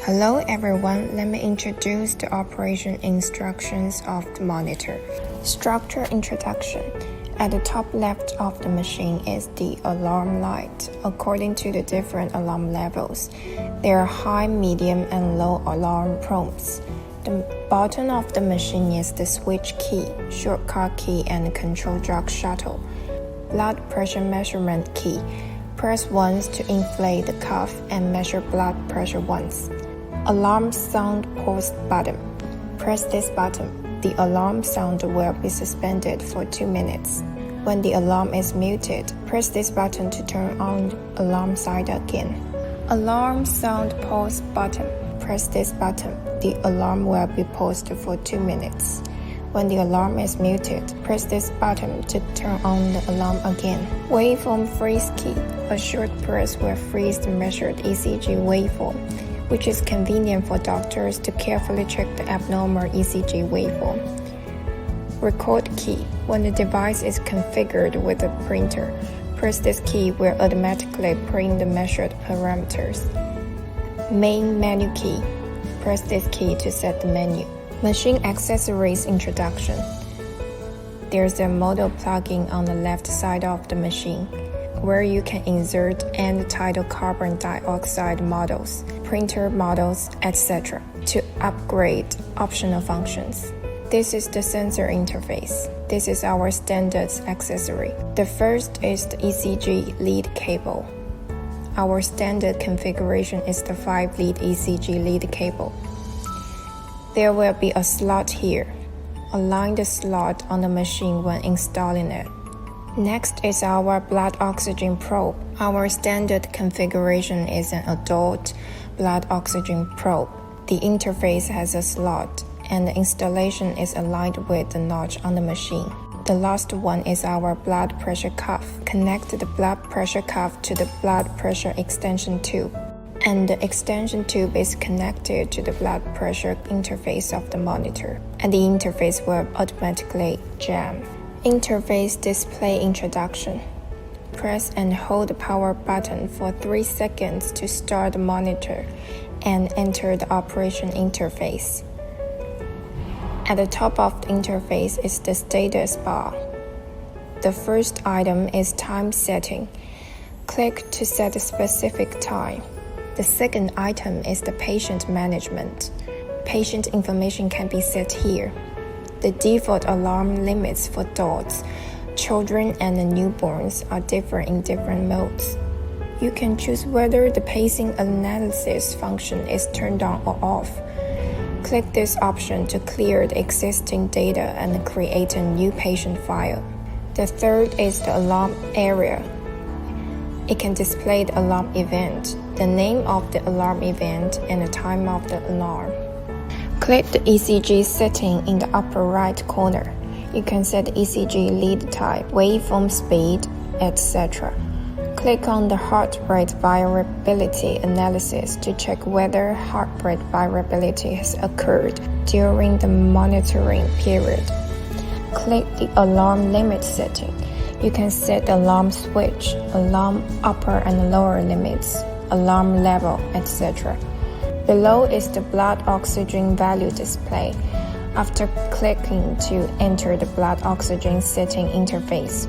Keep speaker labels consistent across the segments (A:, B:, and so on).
A: Hello everyone, let me introduce the operation instructions of the monitor. Structure introduction. At the top left of the machine is the alarm light. According to the different alarm levels, there are high, medium, and low alarm prompts. The bottom of the machine is the switch key, shortcut key, and control drug shuttle. Blood pressure measurement key. Press once to inflate the cuff and measure blood pressure once. Alarm sound pause button. Press this button. The alarm sound will be suspended for 2 minutes. When the alarm is muted, press this button to turn on the alarm side again. Alarm sound pause button. Press this button. The alarm will be paused for 2 minutes. When the alarm is muted, press this button to turn on the alarm again. Waveform freeze key. A short press will freeze the measured ECG waveform, which is convenient for doctors to carefully check the abnormal ECG waveform. Record key. When the device is configured with a printer, press this key will automatically print the measured parameters. Main menu key. Press this key to set the menu. Machine accessories introduction. There's a model plugin on the left side of the machine, where you can insert and title carbon dioxide models, printer models, etc. to upgrade optional functions. This is the sensor interface. This is our standard accessory. The first is the ECG lead cable. Our standard configuration is the 5-lead ECG lead cable. There will be a slot here. Align the slot on the machine when installing it. Next is our blood oxygen probe. Our standard configuration is an adult blood oxygen probe. The interface has a slot, and the installation is aligned with the notch on the machine. The last one is our blood pressure cuff. Connect the blood pressure cuff to the blood pressure extension tube, and the extension tube is connected to the blood pressure interface of the monitor, and the interface will automatically jam. Interface display introduction. Press and hold the power button for 3 seconds to start the monitor and enter the operation interface. At the top of the interface is the status bar. The first item is time setting. Click to set a specific time. The second item is the patient management. Patient information can be set here. The default alarm limits for adults, children, and newborns are different in different modes. You can choose whether the pacing analysis function is turned on or off. Click this option to clear the existing data and create a new patient file. The third is the alarm area. It can display the alarm event, the name of the alarm event, and the time of the alarm. Click the ECG setting in the upper right corner. You can set the ECG lead type, waveform speed, etc. Click on the heart rate variability analysis to check whether heart rate variability has occurred during the monitoring period. Click the alarm limit setting. You can set the alarm switch, alarm upper and lower limits, alarm level, etc. Below is the blood oxygen value display. After clicking to enter the blood oxygen setting interface,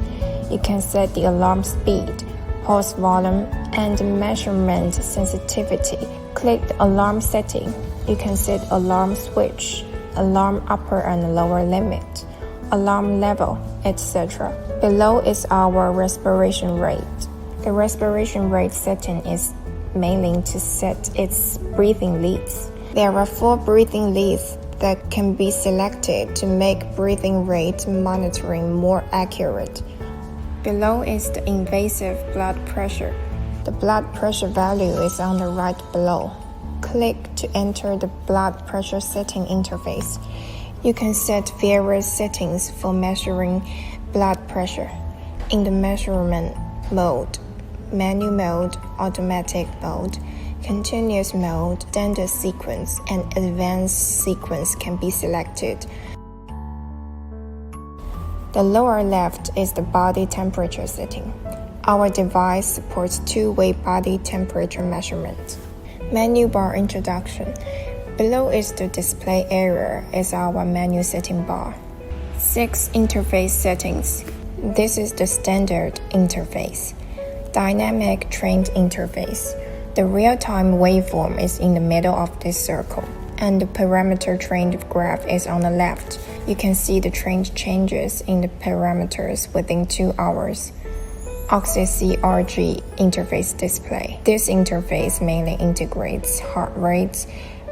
A: you can set the alarm speed, pulse volume, and measurement sensitivity. Click the alarm setting. You can set alarm switch, alarm upper and lower limit, alarm level, etc. Below is our respiration rate. The respiration rate setting is mainly to set its breathing leads. There are 4 breathing leads that can be selected to make breathing rate monitoring more accurate. Below is the invasive blood pressure. The blood pressure value is on the right below. Click to enter the blood pressure setting interface. You can set various settings for measuring blood pressure. In the measurement mode, menu mode, automatic mode, continuous mode, standard sequence, and advanced sequence can be selected. The lower left is the body temperature setting. Our device supports two-way body temperature measurement. Menu bar introduction. Below is the display area is our menu setting bar. 6 interface settings. This is the standard interface. Dynamic trained interface. The real-time waveform is in the middle of this circle, and the parameter trained graph is on the left. You can see the trained changes in the parameters within 2 hours. OxyCRG interface display. This interface mainly integrates heart rate,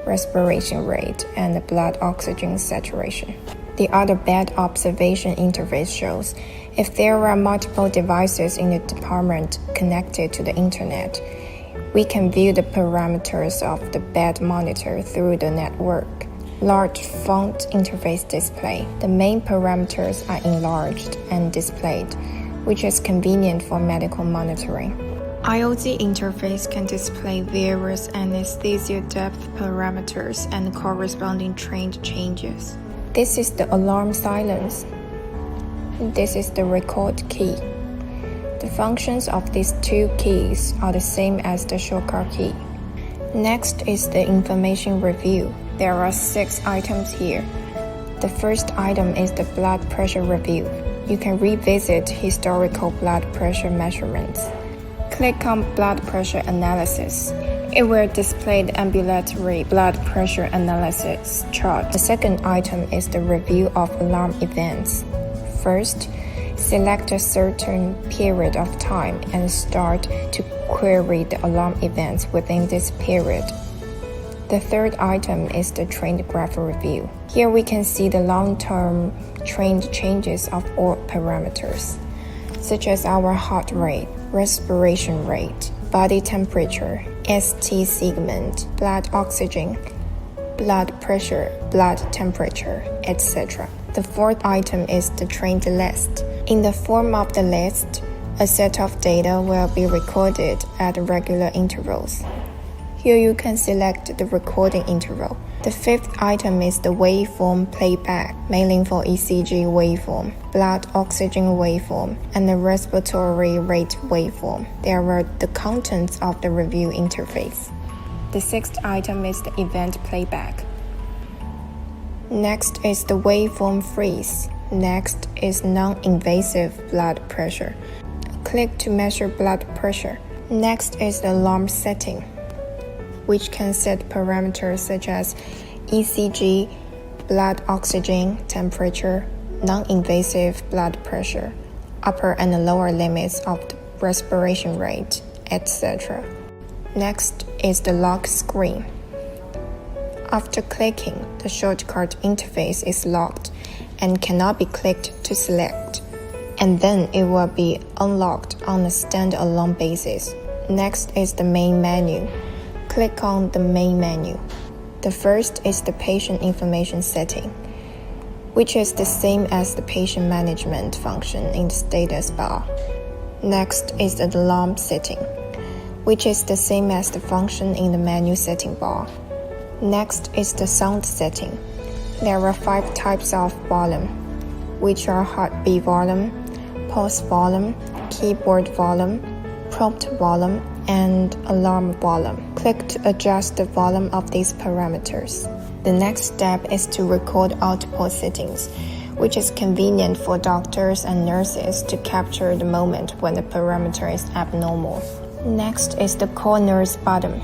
A: respiration rate, and blood oxygen saturation. The other bed observation interface shows if there are multiple devices in the department connected to the internet, we can view the parameters of the bed monitor through the network. Large font interface display. The main parameters are enlarged and displayed, which is convenient for medical monitoring. IoT interface can display various anesthesia depth parameters and corresponding trained changes. This is the alarm silence. This is the record key. The functions of these 2 keys are the same as the shortcut key. Next is the information review. There are 6 items here. The first item is the blood pressure review. You can revisit historical blood pressure measurements. Click on blood pressure analysis. It will display the ambulatory blood pressure analysis chart. The second item is the review of alarm events. First, select a certain period of time and start to query the alarm events within this period. The third item is the trained graph review. Here we can see the long-term trained changes of all parameters, such as our heart rate, respiration rate, body temperature, ST segment, blood oxygen, blood pressure, blood temperature, etc. The fourth item is the trained list. In the form of the list, a set of data will be recorded at regular intervals. Here you can select the recording interval. The fifth item is the waveform playback, mainly for ECG waveform, blood oxygen waveform, and the respiratory rate waveform. There are the contents of the review interface. The sixth item is the event playback. Next is the waveform freeze. Next is non-invasive blood pressure. Click to measure blood pressure. Next is the alarm setting, which can set parameters such as ECG, blood oxygen, temperature, non-invasive blood pressure, upper and lower limits of the respiration rate, etc. Next is the lock screen. After clicking, the shortcut interface is locked and cannot be clicked to select, and then it will be unlocked on a standalone basis. Next is the main menu. Click on the main menu. The first is the patient information setting, which is the same as the patient management function in the status bar. Next is the alarm setting, which is the same as the function in the menu setting bar. Next is the sound setting. There are 5 types of volume, which are heartbeat volume, pulse volume, keyboard volume, prompt volume, and alarm volume. Click to adjust the volume of these parameters. The next step is to record output settings, which is convenient for doctors and nurses to capture the moment when the parameter is abnormal. Next is the call nurse button.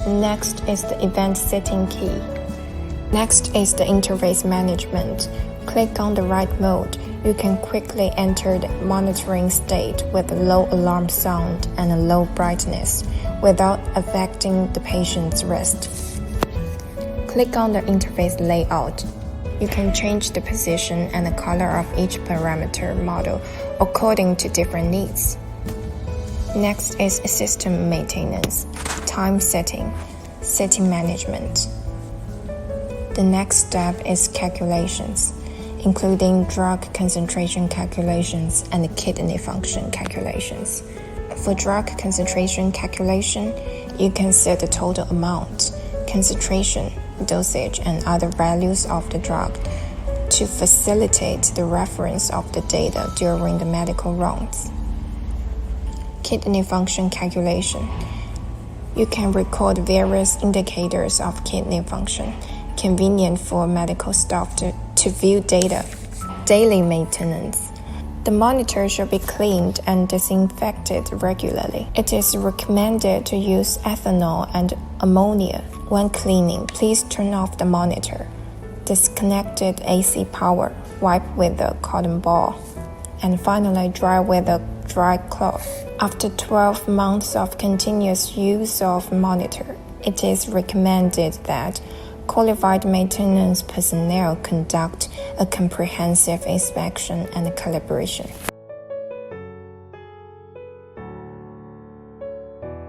A: Next is the event setting key. Next is the interface management. Click on the right mode. You can quickly enter the monitoring state with a low alarm sound and a low brightness without affecting the patient's rest. Click on the interface layout. You can change the position and the color of each parameter model according to different needs. Next is system maintenance, time setting, setting management. The next step is calculations, including drug concentration calculations and kidney function calculations. For drug concentration calculation, you can set the total amount, concentration, dosage, and other values of the drug to facilitate the reference of the data during the medical rounds. Kidney function calculation. You can record various indicators of kidney function, convenient for medical staff to view data. Daily maintenance. The monitor should be cleaned and disinfected regularly. It is recommended to use ethanol and ammonia. When cleaning, please turn off the monitor. Disconnected AC power, wipe with a cotton ball, and finally dry with a dry cloth. After 12 months of continuous use of monitor, it is recommended that qualified maintenance personnel conduct a comprehensive inspection and calibration.